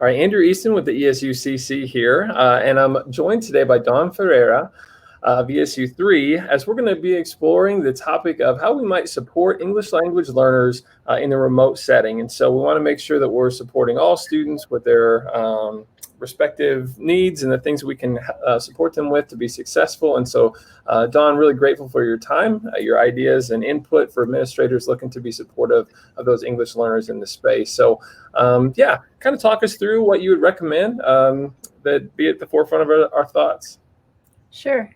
All right, Andrew Easton with the ESUCC here, and I'm joined today by Dawn Ferreira of ESU3, as we're going to be exploring the topic of how we might support English language learners in the remote setting. And so we want to make sure that we're supporting all students with their respective needs and the things we can support them with to be successful. And so, Dawn, really grateful for your time, your ideas and input for administrators looking to be supportive of those English learners in the space. So, yeah, kind of talk us through what you would recommend that be at the forefront of our thoughts. Sure.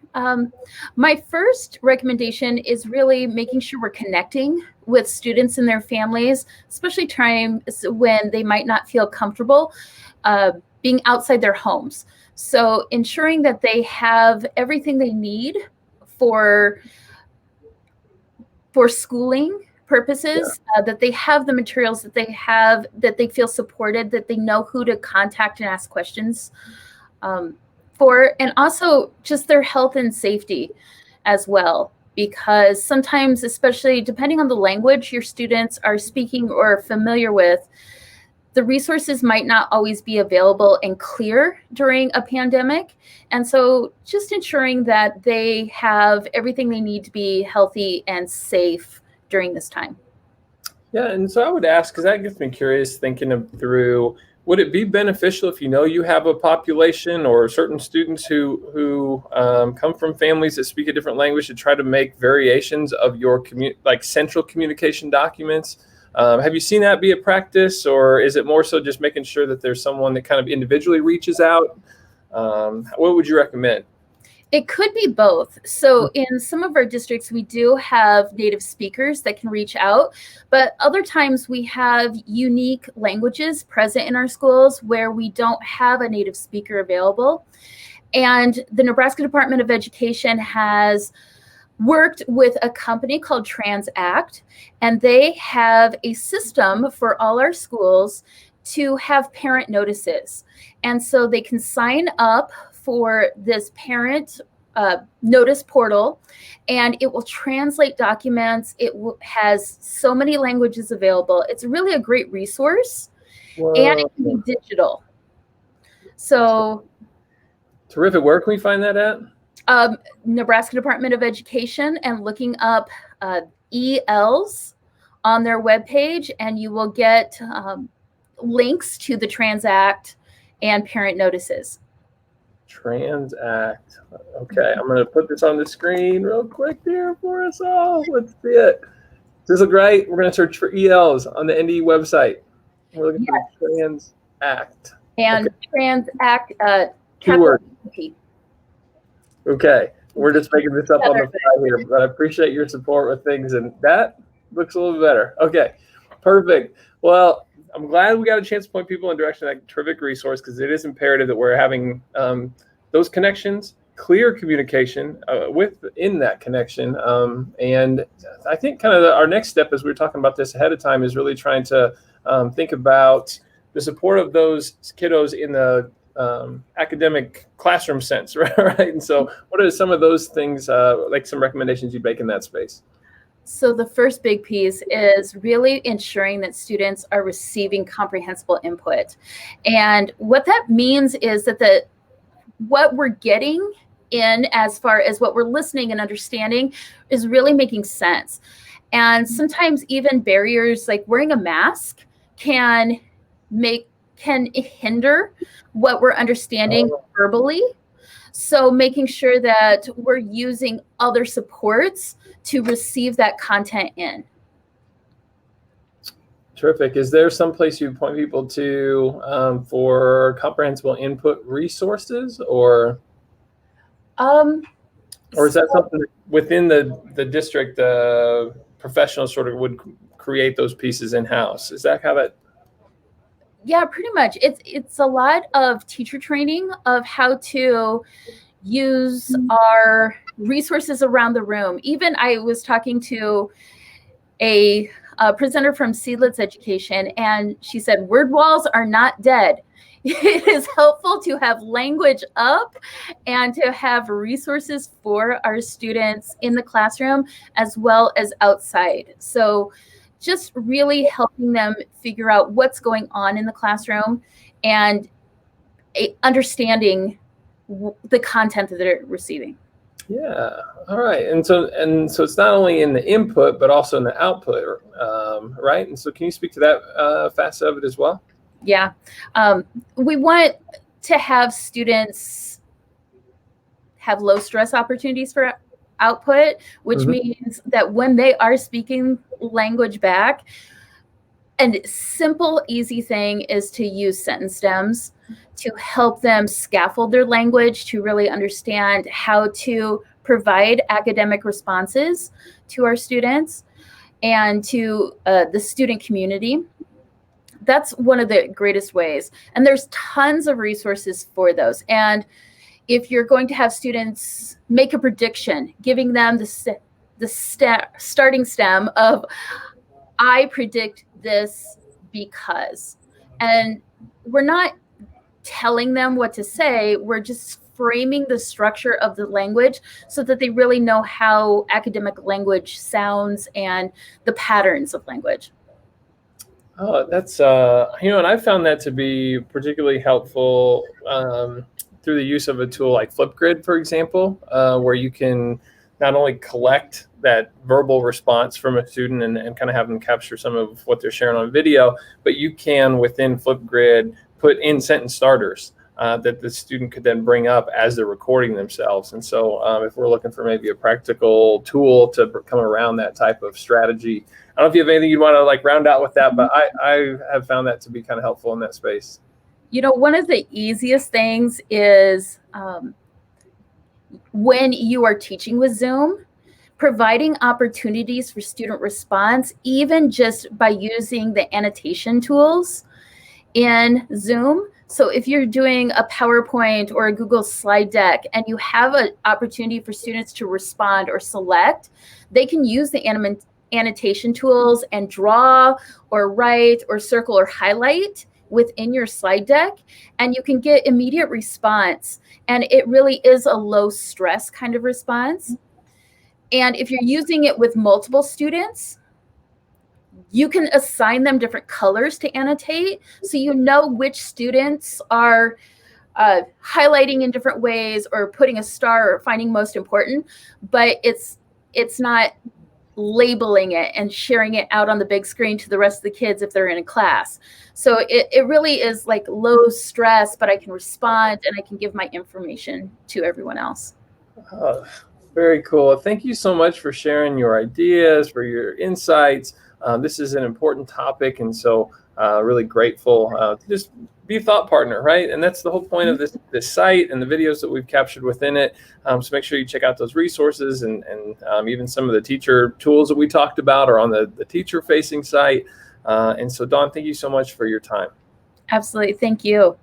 My first recommendation is really making sure we're connecting with students and their families, especially times when they might not feel comfortable being outside their homes. So ensuring that they have everything they need for schooling purposes, that they have the materials that they have, that they feel supported, that they know who to contact and ask questions for, and also just their health and safety as well. Because sometimes, especially depending on the language your students are speaking or familiar with, the resources might not always be available and clear during a pandemic. And so just ensuring that they have everything they need to be healthy and safe during this time. Yeah, and so I would ask, because that gets me curious, thinking through, would it be beneficial if you know you have a population or certain students who come from families that speak a different language to try to make variations of your central communication documents? Have you seen that be a practice, or is it more so just making sure that there's someone that kind of individually reaches out? What would you recommend? It could be both. So in some of our districts, we do have native speakers that can reach out, but other times we have unique languages present in our schools where we don't have a native speaker available. And the Nebraska Department of Education has worked with a company called Transact, and they have a system for all our schools to have parent notices. And so they can sign up for this parent notice portal, and it will translate documents. It has so many languages available. It's really a great resource. Whoa. And it can be digital. So terrific. Where can we find that at? Nebraska Department of Education, and looking up ELs on their webpage, and you will get links to the Transact and parent notices. Transact. Okay, I'm going to put this on the screen real quick here for us all. Let's see it. This is great. We're going to search for ELs on the NDE website. We're looking for Transact. And Transact, keyword. Okay, we're just making this up on the fly here, but I appreciate your support with things, and that looks a little better. Okay, perfect. Well, I'm glad we got a chance to point people in direction of that terrific resource, because it is imperative that we're having those connections, clear communication within that connection. And I think kind of our next step, as we were talking about this ahead of time, is really trying to think about the support of those kiddos in the academic classroom sense, right? And so what are some of those things, like some recommendations you'd make in that space? So the first big piece is really ensuring that students are receiving comprehensible input. And what that means is that what we're getting in, as far as what we're listening and understanding, is really making sense. And sometimes even barriers like wearing a mask can hinder what we're understanding verbally. So making sure that we're using other supports to receive that content in. Terrific. Is there some place you point people to for comprehensible input resources, or is that something that within the district, the professionals sort of would create those pieces in-house? Is that how that? Yeah, pretty much. It's a lot of teacher training of how to use our resources around the room. Even I was talking to a presenter from Seedlets Education, and she said, word walls are not dead. It is helpful to have language up and to have resources for our students in the classroom as well as outside. So just really helping them figure out what's going on in the classroom and understanding the content that they're receiving. Yeah. All right. And so it's not only in the input, but also in the output, right? And so can you speak to that facet of it as well? Yeah. We want to have students have low stress opportunities for output, which means that when they are speaking language back, and simple, easy thing is to use sentence stems to help them scaffold their language, to really understand how to provide academic responses to our students and to the student community. That's one of the greatest ways. And there's tons of resources for those. And if you're going to have students make a prediction, giving them the starting stem of, I predict this because, and we're not telling them what to say, we're just framing the structure of the language so that they really know how academic language sounds and the patterns of language. Oh, that's, and I found that to be particularly helpful through the use of a tool like Flipgrid, for example, where you can not only collect that verbal response from a student and kind of have them capture some of what they're sharing on video, but you can, within Flipgrid, put in sentence starters that the student could then bring up as they're recording themselves. And so if we're looking for maybe a practical tool to come around that type of strategy, I don't know if you have anything you'd want to like round out with that, but I have found that to be kind of helpful in that space. You know, one of the easiest things is when you are teaching with Zoom, providing opportunities for student response, even just by using the annotation tools in Zoom. So if you're doing a PowerPoint or a Google slide deck and you have an opportunity for students to respond or select, they can use the annotation tools and draw or write or circle or highlight within your slide deck, and you can get immediate response. And it really is a low stress kind of response. And if you're using it with multiple students, you can assign them different colors to annotate, so you know which students are highlighting in different ways or putting a star or finding most important, but it's not labeling it and sharing it out on the big screen to the rest of the kids if they're in a class. So it really is like low stress, but I can respond and I can give my information to everyone else. Oh, very cool. Thank you so much for sharing your ideas, for your insights. This is an important topic, and so really grateful to just be a thought partner, right? And that's the whole point of this site and the videos that we've captured within it. So make sure you check out those resources and even some of the teacher tools that we talked about are on the teacher-facing site. And so, Dawn, thank you so much for your time. Absolutely. Thank you.